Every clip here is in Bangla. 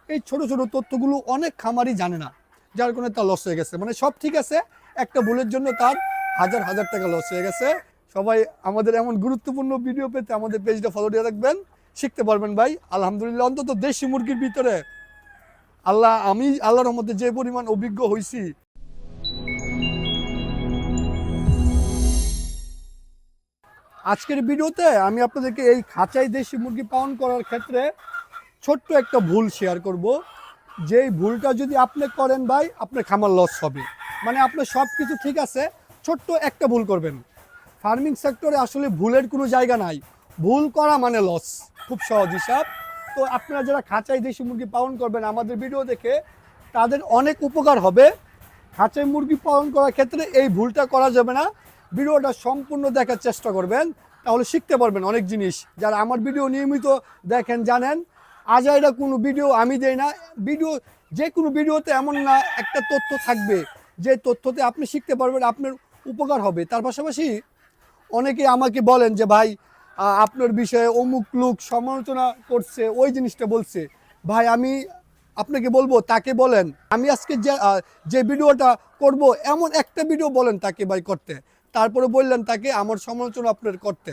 এই ছোট ছোট তথ্যগুলো অনেক খামারই জানে না, যার কারণে তার লস হয়ে গেছে। মানে সব ঠিক আছে, একটা ভুলের জন্য তার হাজার হাজার টাকা লস হয়ে গেছে। সবাই আমাদের এমন গুরুত্বপূর্ণ ভিডিও পেতে আমাদের পেজটা ফলো দিয়ে রাখবেন, শিখতে পারবেন ভাই। আলহামদুলিল্লাহ, অন্তত দেশি মুরগির ভিতরে আমি আল্লাহর রহমতে যে পরিমাণ অভিজ্ঞ হয়েছি। আজকের ভিডিওতে আমি আপনাদেরকে এই খাঁচায় দেশি মুরগি পালন করার ক্ষেত্রে ছোট্ট একটা ভুল শেয়ার করব। যেই ভুলটা যদি আপনি করেন ভাই, আপনার খামার লস হবে। মানে আপনার সব কিছু ঠিক আছে, ছোট্ট একটা ভুল করবেন। ফার্মিং সেক্টরে আসলে ভুলের কোনো জায়গা নাই, ভুল করা মানে লস, খুব সহজ হিসাব। তো আপনারা যারা খাঁচায় দেশি মুরগি পালন করবেন আমাদের ভিডিও দেখে, তাদের অনেক উপকার হবে। খাঁচায় মুরগি পালন করার ক্ষেত্রে এই ভুলটা করা যাবে না। ভিডিওটা সম্পূর্ণ দেখার চেষ্টা করবেন, তাহলে শিখতে পারবেন অনেক জিনিস। যারা আমার ভিডিও নিয়মিত দেখেন জানেন, আজাইরা কোনো ভিডিও আমি দেই না। যে কোনো ভিডিওতে এমন না একটা তথ্য থাকবে যে তথ্যতে আপনি শিখতে পারবেন, আপনার উপকার হবে। তার পাশাপাশি অনেকে আমাকে বলেন যে ভাই আপনার বিষয়ে অমুক লোক সমালোচনা করছে, ওই জিনিসটা বলছে। ভাই আমি আপনাকে বলবো তাকে বলেন, আমি আজকে যে ভিডিওটা করব এমন একটা ভিডিও বলেন তাকে ভাই করতে, তারপরে বললেন তাকে আমার সমালোচনা আপনার করতে।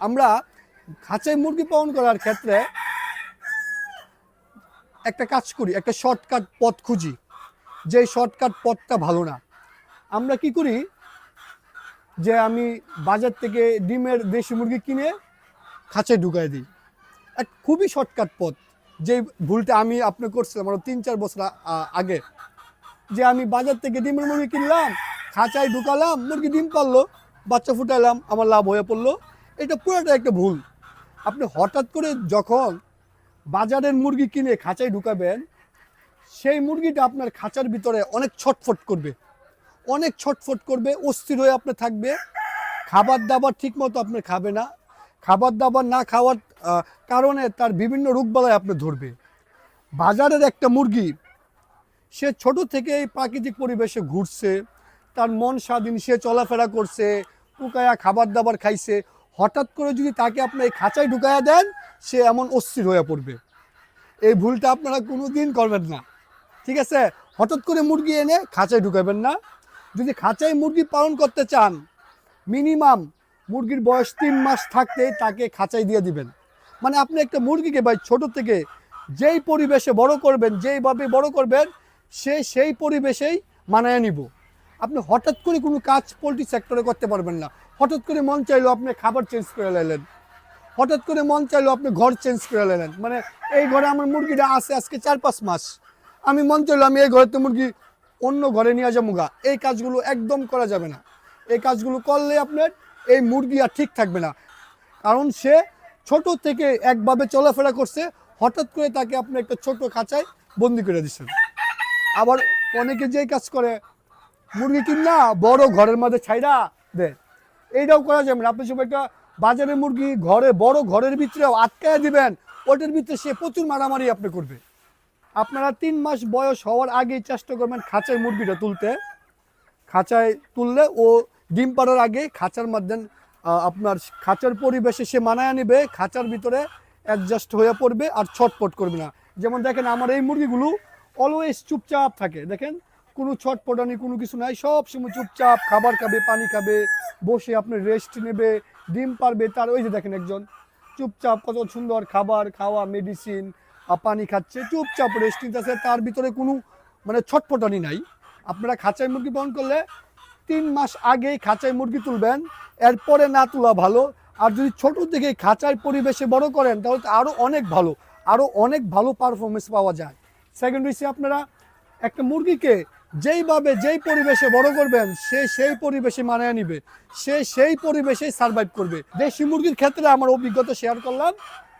আমরা খাঁচায় মুরগি পালন করার ক্ষেত্রে একটা কাজ করি, একটা শর্টকাট পথ খুঁজি। যে শর্টকাট পথটা ভালো না। আমরা কি করি যে আমি বাজার থেকে ডিমের দেশি মুরগি কিনে খাঁচায় ঢুকাই দিই। এক খুবই শর্টকাট পথ। যে ভুলটা আমি আপনি করছিলাম আরো ৩-৪ বছর আগে, যে আমি বাজার থেকে ডিমের মুরগি কিনলাম, খাঁচায় ঢুকালাম, মুরগি ডিম পারলো, বাচ্চা ফুটালাম, আমার লাভ হয়ে পড়লো। এটা পুরোটা একটা ভুল। আপনি হঠাৎ করে যখন বাজারের মুরগি কিনে খাঁচায় ঢুকাবেন, সেই মুরগিটা আপনার খাঁচার ভিতরে অনেক ছটফট করবে, অস্থির হয়ে আপনি থাকবে। খাবার দাবার ঠিক মতো আপনি খাবে না। খাবার দাবার না খাওয়ার কারণে তার বিভিন্ন রোগবালাই আপনি ধরবে। বাজারের একটা মুরগি, সে ছোট থেকে এই প্রাকৃতিক পরিবেশে ঘুরছে, তার মন স্বাধীন, সে চলাফেরা করছে, টুকায়া খাবার দাবার খাইছে। হঠাৎ করে যদি তাকে আপনি এই খাঁচায় ঢুকাইয়া দেন, সে এমন অস্থির হয়ে পড়বে। এই ভুলটা আপনারা কোনো দিন করবেন না, ঠিক আছে? হঠাৎ করে মুরগি এনে খাঁচায় ঢুকাবেন না। যদি খাঁচায় মুরগি পালন করতে চান, মিনিমাম মুরগির বয়স ৩ মাস থাকতে তাকে খাঁচায় দিয়ে দিবেন। মানে আপনি একটা মুরগিকে ভাই ছোট থেকে যেই পরিবেশে বড় করবেন, যেইভাবে বড় করবেন, সে সেই পরিবেশেই মানায় নিব। আপনি হঠাৎ করে কোনো কাজ পোলট্রি সেক্টরে করতে পারবেন না। হঠাৎ করে মন চাইলো আপনি খাবার চেঞ্জ করে নিলেন, হঠাৎ করে মন চাইলো আপনি ঘর চেঞ্জ করে নিলেন। মানে এই ঘরে আমার মুরগিটা আছে আজকে ৪-৫ মাস, আমি মন চাইলো আমি এই ঘরেতে মুরগি অন্য ঘরে নিয়ে যাবো গা। এই কাজগুলো একদম করা যাবে না। এই কাজগুলো করলে আপনার এই মুরগি আর ঠিক থাকবে না। কারণ সে ছোট থেকে একভাবে চলাফেরা করছে, হঠাৎ করে তাকে আপনি একটা ছোট খাঁচায় বন্দি করে দিচ্ছেন। আবার অনেকে যেই কাজ করে, মুরগি কিনা বড় ঘরের মধ্যে ছাইরা দেয়, এইটাও করা যাবে না। আপনি সব একটা বাজারে মুরগি ঘরে বড় ঘরের ভিতরেও আটকায় দিবেন, ওটার ভিতরে সে প্রচুর মারামারি আপনি করবে। আপনারা ৩ মাস বয়স হওয়ার আগেই চেষ্টা করবেন খাঁচায় মুরগিটা তুলতে। খাঁচায় তুললে ও ডিম পাড়ার আগে খাঁচার মধ্যে আপনার খাঁচার পরিবেশে সে মানায় নেবে, খাঁচার ভিতরে অ্যাডজাস্ট হয়ে পড়বে আর ছটপট করবে না। যেমন দেখেন আমার এই মুরগিগুলো অলওয়েজ চুপচাপ থাকে, দেখেন কোনো ছটপটানি কোনো কিছু নাই, সব সময় চুপচাপ খাবার খাবে, পানি খাবে, বসে আপনি রেস্ট নেবে, ডিম পারবে। তার ওই যে দেখেন একজন চুপচাপ কত সুন্দর খাবার খাওয়া, মেডিসিন পানি খাচ্ছে, চুপচাপ রেস্ট নিতেছে, তার ভিতরে কোনো মানে ছটপটানি নাই। আপনারা খাঁচায় মুরগি পালন করলে ৩ মাস আগেই খাঁচায় মুরগি তুলবেন, এরপরে না তোলা ভালো। আর যদি ছোট থেকে খাঁচায় পরিবেশে বড় করেন, তাহলে আরও অনেক ভালো পারফরমেন্স পাওয়া যায়। সেকেন্ড হচ্ছে আপনারা একটা মুরগিকে যেই পরিবেশে বড় করবেন, সে সেই পরিবেশে মানিয়ে নিবে, সে সেই পরিবেশেই সার্ভাইভ করবে। দেশি মুরগির ক্ষেত্রে আমার অভিজ্ঞতা শেয়ার করলাম।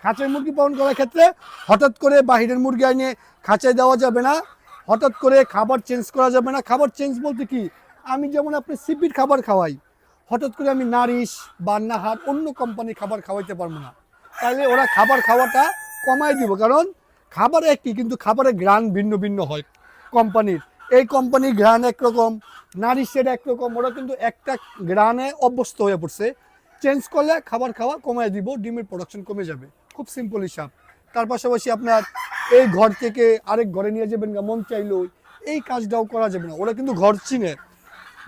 খাঁচায় মুরগি পালন করার ক্ষেত্রে হঠাৎ করে বাহিরের মুরগি এনে খাঁচায় দেওয়া যাবে না, হঠাৎ করে খাবার চেঞ্জ করা যাবে না। খাবার চেঞ্জ বলতে কি, আমি যেমন আপনি সিপির খাবার খাওয়াই, হঠাৎ করে আমি নারিশ বা নাহার অন্য কোম্পানির খাবার খাওয়াইতে পারবো না। তাহলে ওরা খাবার খাওয়াটা কমাই দিব, কারণ খাবার একই কিন্তু খাবারের ঘ্রাণ ভিন্ন ভিন্ন হয় কোম্পানির। এই কোম্পানির ঘ্রাণ একরকম, নারিশের একরকম, ওরা কিন্তু একটা ঘ্রাণে অভ্যস্ত হয়ে পড়ছে। চেঞ্জ করলে খাবার খাওয়া কমাই দিব, ডিমের প্রোডাকশন কমে যাবে। খুব সিম্পল হিসাব। তার পাশাপাশি আপনার এই ঘর থেকে আরেক ঘরে নিয়ে যাবেন না মন চাইলো, এই কাজটাও করা যাবে না। ওরা কিন্তু ঘর চিনে,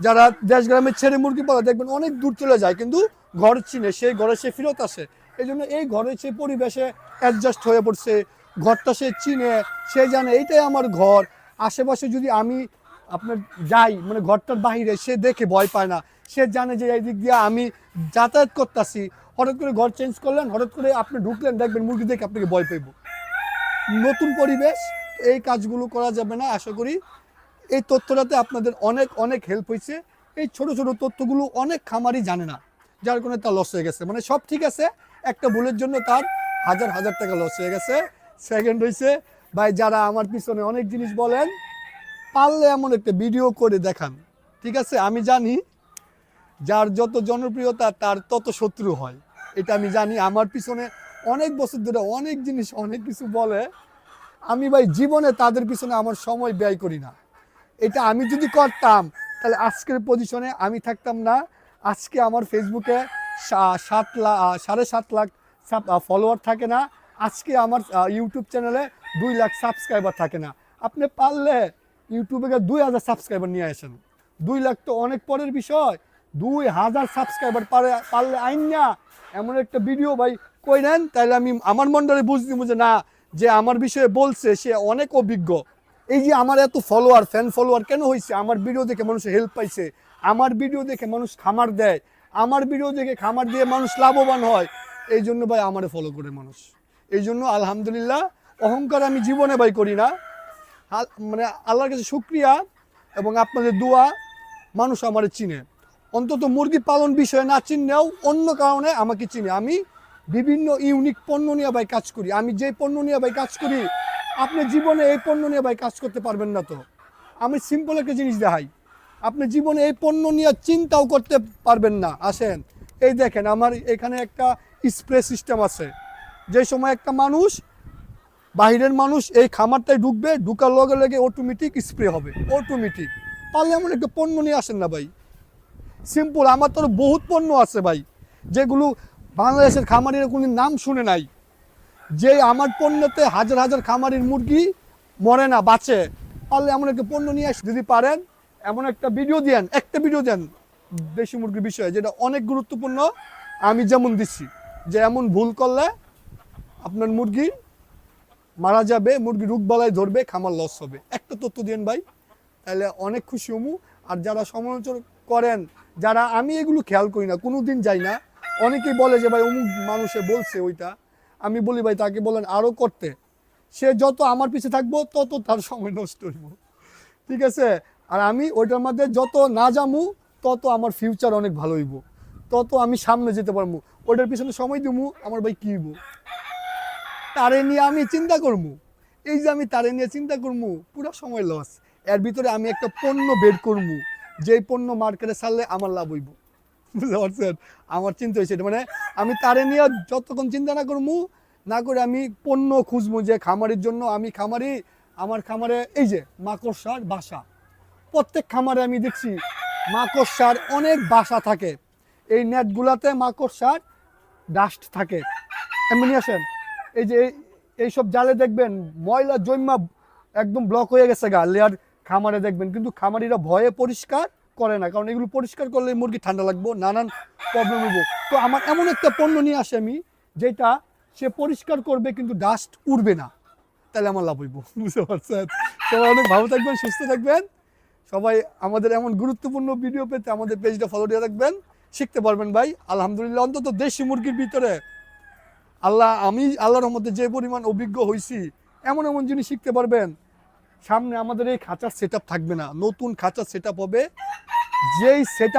যারা দেশ গ্রামের ছেড়ে মুরগি পালে দেখবেন অনেক দূর চলে যায়, কিন্তু ঘর চিনে, সেই ঘরে সে ফেরত আসে। এই জন্য এই ঘরে সে পরিবেশে অ্যাডজাস্ট হয়ে পড়ছে, ঘরটা সে চিনে, সে জানে এইটাই আমার ঘর। আশেপাশে যদি আমি আপনার যাই, মানে ঘরটার বাহিরে, সে দেখে ভয় পায় না, সে জানে যে এই দিক দিয়ে আমি যাতায়াত করতেছি। হঠাৎ করে ঘর চেঞ্জ করলেন, হঠাৎ করে আপনি ঢুকলেন, দেখবেন মুরগি দেখে আপনাকে ভয় পাইব। নতুন পরিবেশ, এই কাজগুলো করা যাবে না। আশা করি এই তথ্যটাতে আপনাদের অনেক অনেক হেল্প হয়েছে। এই ছোট ছোট তথ্যগুলো অনেক খামারই জানে না, যার কারণে তার লস হয়ে গেছে। মানে সব ঠিক আছে, একটা ভুলের জন্য তার হাজার হাজার টাকা লস হয়ে গেছে। সেকেন্ড হয়েছে ভাই, যারা আমার পিছনে অনেক জিনিস বলেন, পারলে এমন একটা ভিডিও করে দেখান। ঠিক আছে, আমি জানি যার যত জনপ্রিয়তা তার তত শত্রু হয়, এটা আমি জানি। আমার পিছনে অনেক বছর ধরে অনেক জিনিস অনেক কিছু বলে, আমি ভাই জীবনে তাদের পিছনে আমার সময় ব্যয় করি না। এটা আমি যদি করতাম তাহলে আজকের পজিশনে আমি থাকতাম না। আজকে আমার ফেসবুকে 7.5 লাখ ফলোয়ার থাকে না, আজকে আমার ইউটিউব চ্যানেলে 2 লাখ সাবস্ক্রাইবার থাকে না। আপনি পারলে ইউটিউবে 2000 সাবস্ক্রাইবার নিয়ে আসেন। 2 লাখ তো অনেক পরের বিষয়, 2000 সাবস্ক্রাইবার পারলে আইন না এমন একটা ভিডিও ভাই কই নেন, তাহলে আমি আমার মন্ডলে বুঝ দিব যে না, যে আমার বিষয়ে বলছে সে অনেক অভিজ্ঞ। এই যে আমার এত ফলোয়ার, ফ্যান ফলোয়ার কেন হয়েছে? আমার ভিডিও দেখে মানুষ হেল্প পাইছে, আমার ভিডিও দেখে মানুষ খামার দেয়, আমার ভিডিও দেখে খামার দিয়ে মানুষ লাভবান হয়। এই জন্য ভাই আমারে ফলো করে মানুষ। এই জন্য আলহামদুলিল্লাহ, অহংকার আমি জীবনে ভাই করি না। মানে আল্লাহর কাছে শুকরিয়া এবং আপনাদের দোয়া, মানুষ আমারে চিনে। অন্তত মুরগি পালন বিষয়ে না চিনলেও অন্য কারণে আমাকে চিনে। আমি বিভিন্ন ইউনিক পণ্য নিয়ে ভাই কাজ করি। আমি যে পণ্য নিয়ে ভাই কাজ করি, আপনি জীবনে এই পণ্য নিয়ে ভাই কাজ করতে পারবেন না। তো আমি সিম্পল একটা জিনিস দেখাই, আপনি জীবনে এই পণ্য নিয়ে চিন্তাও করতে পারবেন না। আসেন, এই দেখেন আমার এখানে একটা স্প্রে সিস্টেম আছে। যে সময় একটা মানুষ, বাহিরের মানুষ এই খামারটায় ঢুকবে, ঢুকার লগে লগে অটোমেটিক স্প্রে হবে, অটোমেটিক। পারলে এমন একটা পণ্য নিয়ে আসেন না ভাই। সিম্পল, আমার তো বহুত পণ্য আছে ভাই, যেগুলো বাংলাদেশের খামারিরা কোনো নাম শুনে নাই। যে আমার পণ্যতে হাজার হাজার খামারির মুরগি মরে না, বাঁচে। পারলে এমন একটা পণ্য নিয়ে আসে, যদি পারেন এমন একটা ভিডিও দেন, একটা ভিডিও দেন দেশি মুরগির বিষয়ে, যেটা অনেক গুরুত্বপূর্ণ। আমি যেমন দিচ্ছি যে এমন ভুল করলে আপনার মুরগি মারা যাবে, মুরগি রোগবালাই ধরবে, খামার লস হবে, একটা তথ্য দেন ভাই, তাহলে অনেক খুশি হমু। আর যারা সমালোচনা করেন, যারা, আমি এগুলো খেয়াল করি না, কোনো দিন যাই না। অনেকেই বলে যে ভাই অমুক মানুষে বলছে ওইটা, আমি বলি ভাই তাকে বলেন আরও করতে। সে যত আমার পিছে থাকবো তত তার সময় নষ্ট হইব, ঠিক আছে? আর আমি ওইটার মধ্যে যত না জামু তত আমার ফিউচার অনেক ভালো হইব, তত আমি সামনে যেতে পারবো। ওইটার পিছনে সময় দিবো, আমার ভাই কী হইব, তারে নিয়ে আমি চিন্তা করবো। এই যে আমি তারে নিয়ে চিন্তা করবো, পুরো সময় লস। এর ভিতরে আমি একটা পণ্য বের করবো, যেই পণ্য মার্কেটে ছাড়লে আমার লাভ হইব। বুঝতে পারছেন? আমার চিন্তা হয়েছে এটা, মানে আমি তারে নিয়ে যতক্ষণ চিন্তা না করবো, না করে আমি পণ্য খুঁজবো যে খামারির জন্য। আমি খামারি, আমার খামারে এই যে মাকড়সার বাসা, প্রত্যেক খামারে আমি দেখছি মাকড়সার অনেক বাসা থাকে। এই নেটগুলাতে মাকড়সার ডাস্ট থাকে। এমনি আসেন, এই যে এইসব জালে দেখবেন ময়লা জমা একদম ব্লক হয়ে গেছে গা লেয়ার, খামারে দেখবেন। কিন্তু খামারিরা ভয়ে পরিষ্কার করে না, কারণ এগুলো পরিষ্কার করলে মুরগি ঠান্ডা লাগবো, নানান প্রবলেম হইব। তো আমার এমন একটা পণ্য নিয়ে আসে আমি, যেটা সে পরিষ্কার করবে কিন্তু ডাস্ট উড়বে না, তাহলে আমার লাভ হইব। বুঝতে পারছেন? সবাই অনেক ভালো থাকবেন, সুস্থ থাকবেন। সবাই আমাদের এমন গুরুত্বপূর্ণ ভিডিও পেতে আমাদের পেজটা ফলো দিয়ে রাখবেন, শিখতে পারবেন ভাই। আলহামদুলিল্লাহ, অন্তত দেশি মুরগির ভিতরে আমি আল্লাহর রহমতে যে পরিমাণ অভিজ্ঞ হয়েছি, এমন এমন জিনিস শিখতে পারবেন। সামনে আমাদের এই খাঁচার সেট থাকবে না, নতুন খাঁচার সেট হবে, যেই সেট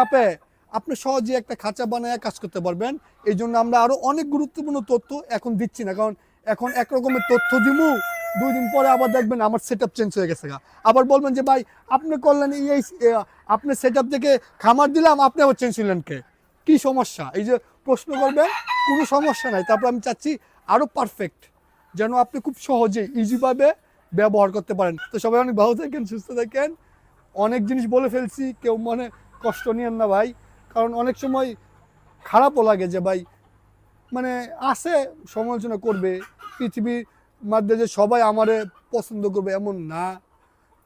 আপনি সহজে একটা খাঁচা বানায় কাজ করতে পারবেন। এই জন্য আমরা আরও অনেক গুরুত্বপূর্ণ তথ্য এখন দিচ্ছি না, কারণ এখন একরকমের তথ্য দিমু, 2 দিন পরে আবার দেখবেন আমার সেট চেঞ্জ হয়ে গেছে। আবার বলবেন যে ভাই আপনি করলেন এই আপনি সেট থেকে খামার দিলাম, আপনি আবার চেঞ্জ হলেন কে, কী সমস্যা? এই যে প্রশ্ন করবেন, কোনো সমস্যা নাই। তারপর আমি চাচ্ছি আরও পারফেক্ট, যেন আপনি খুব সহজে ইজিভাবে ব্যবহার করতে পারেন। তো সবাই অনেক ভালো থাকেন, সুস্থ থাকেন। অনেক জিনিস বলে ফেলছি, কেউ মনে কষ্ট নিয়েন না ভাই, কারণ অনেক সময় খারাপও লাগে যে ভাই, মানে আছে সমালোচনা করবে, পৃথিবীর মধ্যে যে সবাই আমারে পছন্দ করবে এমন না,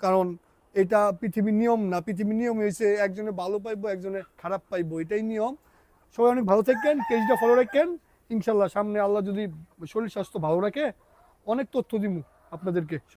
কারণ এটা পৃথিবীর নিয়ম না। পৃথিবীর নিয়ম হয়েছে একজনে ভালো পাইবো, একজনে খারাপ পাইবো, এটাই নিয়ম। সবাই অনেক ভালো থাকেন, পেজটা ফলো রাখেন। ইনশাল্লাহ সামনে আল্লাহ যদি শরীর স্বাস্থ্য ভালো রাখে অনেক তথ্য দিব আপনাদেরকে।